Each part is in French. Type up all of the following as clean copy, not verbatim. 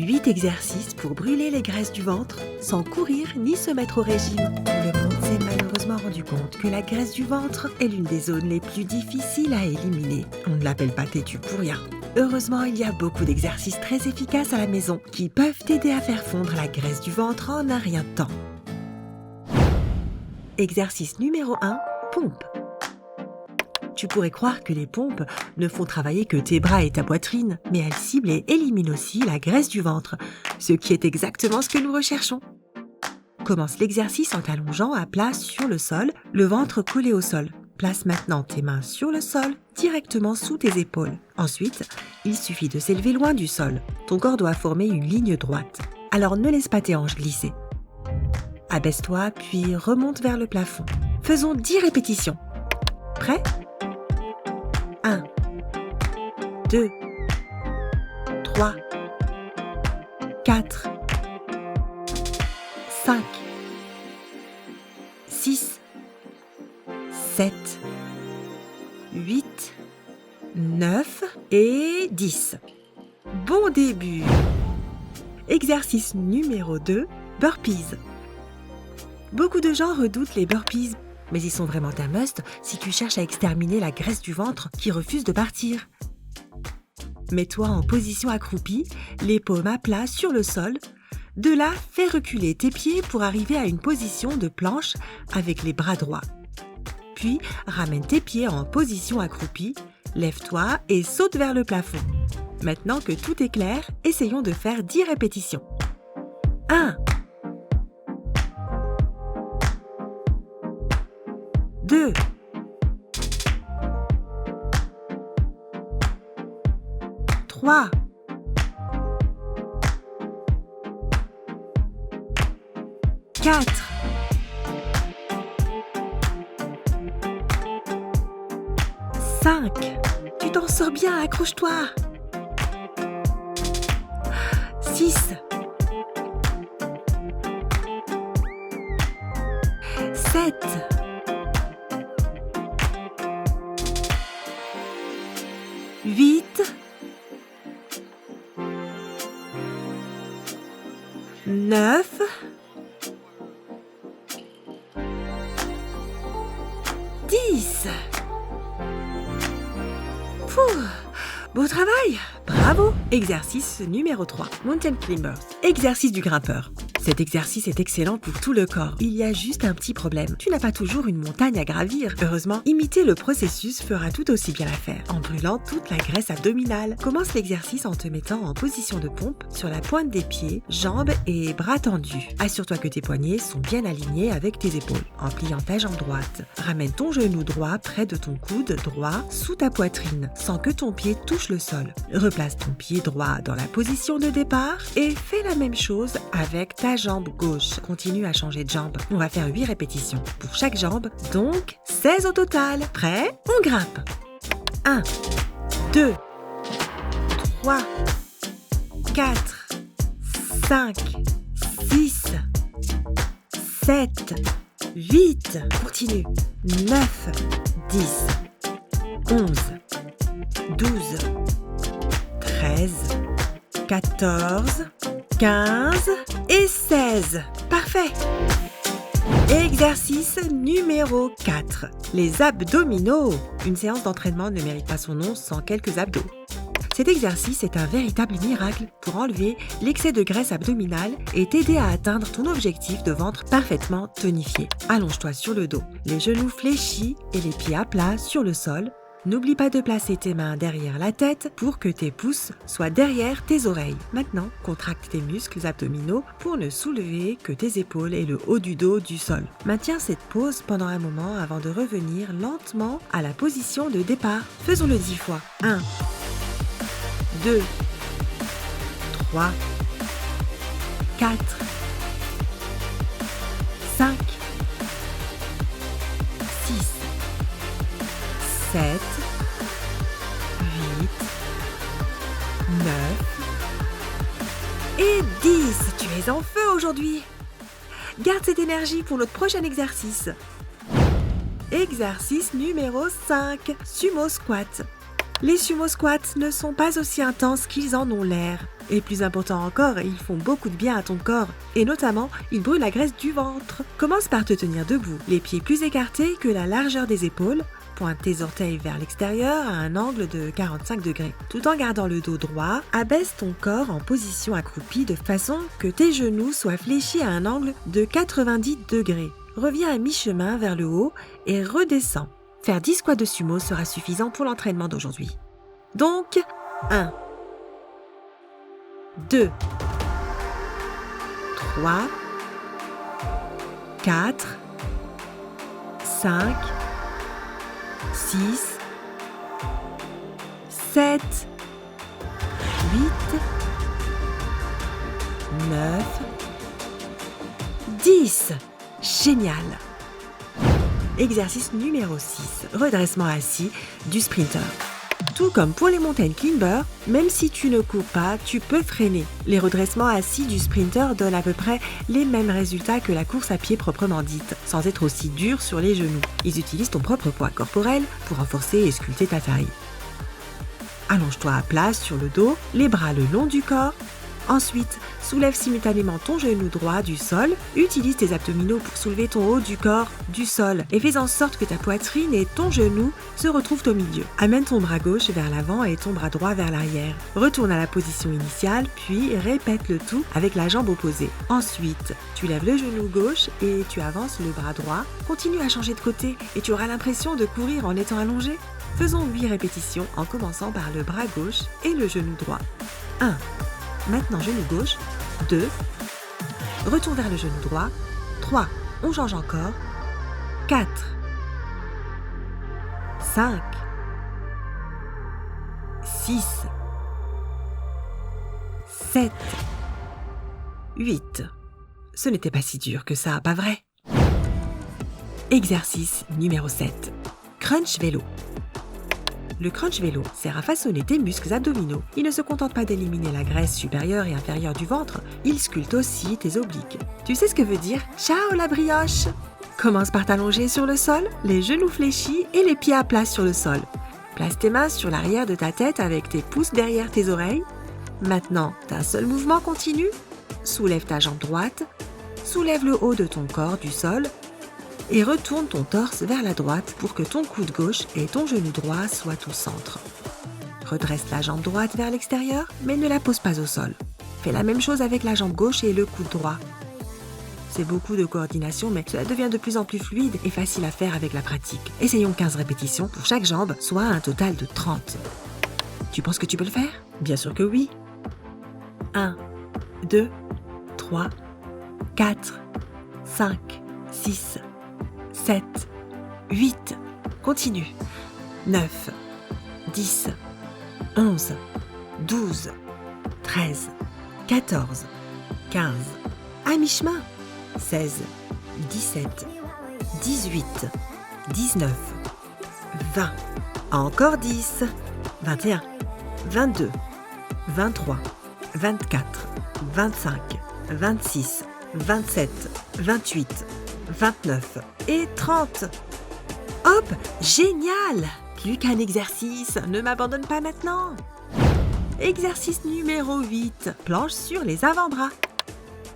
8 exercices pour brûler les graisses du ventre sans courir ni se mettre au régime. Le monde s'est malheureusement rendu compte que la graisse du ventre est l'une des zones les plus difficiles à éliminer. On ne l'appelle pas têtu pour rien. Heureusement, il y a beaucoup d'exercices très efficaces à la maison qui peuvent t'aider à faire fondre la graisse du ventre en un rien de temps. Exercice numéro 1, pompe. Tu pourrais croire que les pompes ne font travailler que tes bras et ta poitrine, mais elles ciblent et éliminent aussi la graisse du ventre, ce qui est exactement ce que nous recherchons. Commence l'exercice en t'allongeant à plat sur le sol, le ventre collé au sol. Place maintenant tes mains sur le sol, directement sous tes épaules. Ensuite, il suffit de s'élever loin du sol. Ton corps doit former une ligne droite. Alors ne laisse pas tes hanches glisser. Abaisse-toi, puis remonte vers le plafond. Faisons 10 répétitions. Prêt ? 1, 2, 3, 4, 5, 6, 7, 8, 9 et 10. Bon début. Exercice numéro 2, burpees. Beaucoup de gens redoutent les burpees, mais ils sont vraiment un must si tu cherches à exterminer la graisse du ventre qui refuse de partir. Mets-toi en position accroupie, les paumes à plat sur le sol. De là, fais reculer tes pieds pour arriver à une position de planche avec les bras droits. Puis, ramène tes pieds en position accroupie, lève-toi et saute vers le plafond. Maintenant que tout est clair, essayons de faire 10 répétitions. 1, 2, 3, 4, 5. Tu t'en sors bien, accroche-toi. 6, 7, 8, 9, 10. Pouh, beau travail! Bravo! Exercice numéro 3, Mountain Climbers. Exercice du grimpeur. Cet exercice est excellent pour tout le corps. Il y a juste un petit problème. Tu n'as pas toujours une montagne à gravir. Heureusement, imiter le processus fera tout aussi bien l'affaire, en brûlant toute la graisse abdominale. Commence l'exercice en te mettant en position de pompe sur la pointe des pieds, jambes et bras tendus. Assure-toi que tes poignets sont bien alignés avec tes épaules, en pliant ta jambe droite. Ramène ton genou droit près de ton coude droit sous ta poitrine, sans que ton pied touche le sol. Replace ton pied droit dans la position de départ et fais la même chose avec ta jambe gauche. Continue à changer de jambe. On va faire 8 répétitions pour chaque jambe, donc 16 au total. Prêt ? On grimpe. 1, 2, 3, 4, 5, 6, 7, 8. Continue. 9, 10, 11, 12, 13, 14, 15 et 16. Parfait. Exercice numéro 4. Les abdominaux. Une séance d'entraînement ne mérite pas son nom sans quelques abdos. Cet exercice est un véritable miracle pour enlever l'excès de graisse abdominale et t'aider à atteindre ton objectif de ventre parfaitement tonifié. Allonge-toi sur le dos, les genoux fléchis et les pieds à plat sur le sol. N'oublie pas de placer tes mains derrière la tête pour que tes pouces soient derrière tes oreilles. Maintenant, contracte tes muscles abdominaux pour ne soulever que tes épaules et le haut du dos du sol. Maintiens cette pose pendant un moment avant de revenir lentement à la position de départ. Faisons-le 10 fois. 1, 2, 3, 4, 5, 6, 7, 8, 9 et 10. Tu es en feu aujourd'hui. Garde cette énergie pour notre prochain exercice. Exercice numéro 5, sumo squat. Les sumo squats ne sont pas aussi intenses qu'ils en ont l'air. Et plus important encore, ils font beaucoup de bien à ton corps. Et notamment, ils brûlent la graisse du ventre. Commence par te tenir debout, les pieds plus écartés que la largeur des épaules. Pointe tes orteils vers l'extérieur à un angle de 45 degrés. Tout en gardant le dos droit, abaisse ton corps en position accroupie de façon que tes genoux soient fléchis à un angle de 90 degrés. Reviens à mi-chemin vers le haut et redescends. Faire 10 squats de sumo sera suffisant pour l'entraînement d'aujourd'hui. Donc, 1, 2, 3, 4, 5, 6, 7, 8, 9, 10. Génial! Exercice numéro 6, redressement assis du sprinter. Tout comme pour les mountain climbers, même si tu ne cours pas, tu peux freiner. Les redressements assis du sprinter donnent à peu près les mêmes résultats que la course à pied proprement dite, sans être aussi dur sur les genoux. Ils utilisent ton propre poids corporel pour renforcer et sculpter ta taille. Allonge-toi à plat sur le dos, les bras le long du corps. Ensuite, soulève simultanément ton genou droit du sol, utilise tes abdominaux pour soulever ton haut du corps du sol et fais en sorte que ta poitrine et ton genou se retrouvent au milieu. Amène ton bras gauche vers l'avant et ton bras droit vers l'arrière. Retourne à la position initiale, puis répète le tout avec la jambe opposée. Ensuite, tu lèves le genou gauche et tu avances le bras droit. Continue à changer de côté et tu auras l'impression de courir en étant allongé. Faisons 8 répétitions en commençant par le bras gauche et le genou droit. 1. Maintenant, genou gauche. 2. Retourne vers le genou droit. 3. On change encore. 4. 5. 6. 7. 8. Ce n'était pas si dur que ça, pas vrai? Exercice numéro 7. Crunch vélo. Le crunch vélo sert à façonner tes muscles abdominaux. Il ne se contente pas d'éliminer la graisse supérieure et inférieure du ventre, il sculpte aussi tes obliques. Tu sais ce que veut dire « Ciao la brioche » Commence par t'allonger sur le sol, les genoux fléchis et les pieds à plat sur le sol. Place tes mains sur l'arrière de ta tête avec tes pouces derrière tes oreilles. Maintenant, d'un seul mouvement continu, soulève ta jambe droite, soulève le haut de ton corps du sol, et retourne ton torse vers la droite pour que ton coude gauche et ton genou droit soient au centre. Redresse la jambe droite vers l'extérieur, mais ne la pose pas au sol. Fais la même chose avec la jambe gauche et le coude droit. C'est beaucoup de coordination, mais cela devient de plus en plus fluide et facile à faire avec la pratique. Essayons 15 répétitions pour chaque jambe, soit un total de 30. Tu penses que tu peux le faire? Bien sûr que oui. 1, 2, 3, 4, 5, 6, 7, 8, continue, 9, 10, 11, 12, 13, 14, 15, à mi-chemin, 16, 17, 18, 19, 20, encore 10, 21, 22, 23, 24, 25, 26, 27, 28, 29 et 30. Hop, génial! Plus qu'un exercice, ne m'abandonne pas maintenant. Exercice numéro 8, planche sur les avant-bras.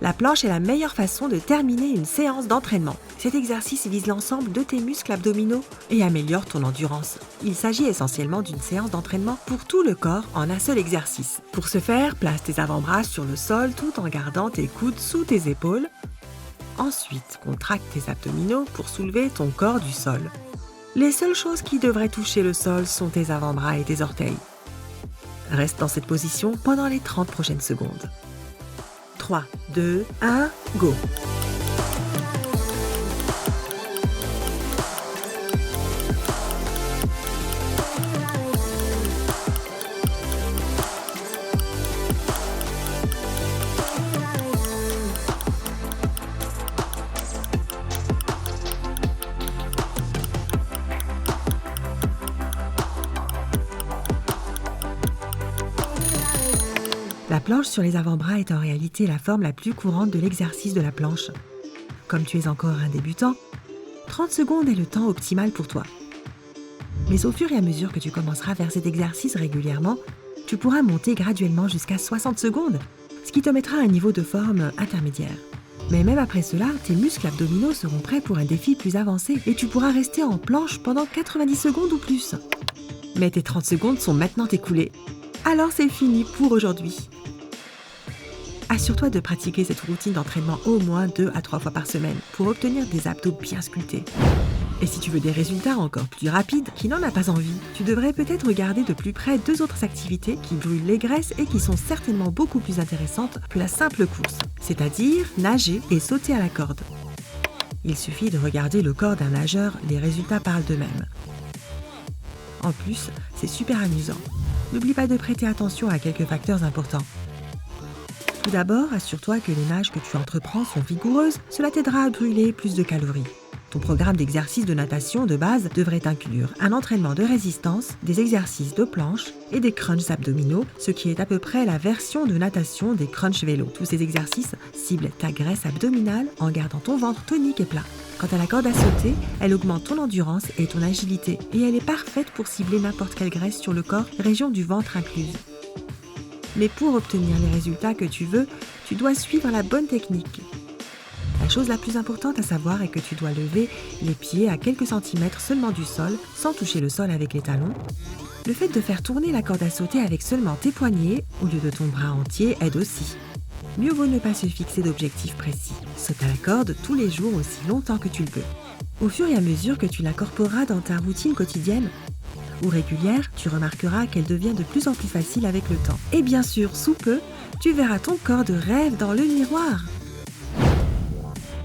La planche est la meilleure façon de terminer une séance d'entraînement. Cet exercice vise l'ensemble de tes muscles abdominaux et améliore ton endurance. Il s'agit essentiellement d'une séance d'entraînement pour tout le corps en un seul exercice. Pour ce faire, place tes avant-bras sur le sol tout en gardant tes coudes sous tes épaules. Ensuite, contracte tes abdominaux pour soulever ton corps du sol. Les seules choses qui devraient toucher le sol sont tes avant-bras et tes orteils. Reste dans cette position pendant les 30 prochaines secondes. 3, 2, 1, go! La planche sur les avant-bras est en réalité la forme la plus courante de l'exercice de la planche. Comme tu es encore un débutant, 30 secondes est le temps optimal pour toi. Mais au fur et à mesure que tu commenceras à faire cet exercice régulièrement, tu pourras monter graduellement jusqu'à 60 secondes, ce qui te mettra à un niveau de forme intermédiaire. Mais même après cela, tes muscles abdominaux seront prêts pour un défi plus avancé et tu pourras rester en planche pendant 90 secondes ou plus. Mais tes 30 secondes sont maintenant écoulées. Alors c'est fini pour aujourd'hui. Assure-toi de pratiquer cette routine d'entraînement au moins 2 à 3 fois par semaine pour obtenir des abdos bien sculptés. Et si tu veux des résultats encore plus rapides, qui n'en a pas envie, tu devrais peut-être regarder de plus près 2 autres activités qui brûlent les graisses et qui sont certainement beaucoup plus intéressantes que la simple course, c'est-à-dire nager et sauter à la corde. Il suffit de regarder le corps d'un nageur, les résultats parlent d'eux-mêmes. En plus, c'est super amusant. N'oublie pas de prêter attention à quelques facteurs importants. Tout d'abord, assure-toi que les nages que tu entreprends sont vigoureuses, cela t'aidera à brûler plus de calories. Ton programme d'exercice de natation de base devrait inclure un entraînement de résistance, des exercices de planche et des crunchs abdominaux, ce qui est à peu près la version de natation des crunchs vélo. Tous ces exercices ciblent ta graisse abdominale en gardant ton ventre tonique et plat. Quant à la corde à sauter, elle augmente ton endurance et ton agilité et elle est parfaite pour cibler n'importe quelle graisse sur le corps, région du ventre incluse. Mais pour obtenir les résultats que tu veux, tu dois suivre la bonne technique. La chose la plus importante à savoir est que tu dois lever les pieds à quelques centimètres seulement du sol, sans toucher le sol avec les talons. Le fait de faire tourner la corde à sauter avec seulement tes poignets, au lieu de ton bras entier, aide aussi. Mieux vaut ne pas se fixer d'objectifs précis. Saute à la corde tous les jours aussi longtemps que tu le peux. Au fur et à mesure que tu l'incorporeras dans ta routine quotidienne ou régulière, tu remarqueras qu'elle devient de plus en plus facile avec le temps. Et bien sûr, sous peu, tu verras ton corps de rêve dans le miroir.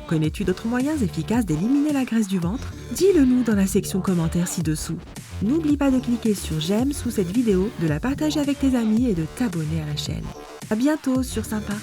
Connais-tu d'autres moyens efficaces d'éliminer la graisse du ventre? Dis-le nous dans la section commentaires ci-dessous. N'oublie pas de cliquer sur j'aime sous cette vidéo, de la partager avec tes amis et de t'abonner à la chaîne. À bientôt sur Sympa.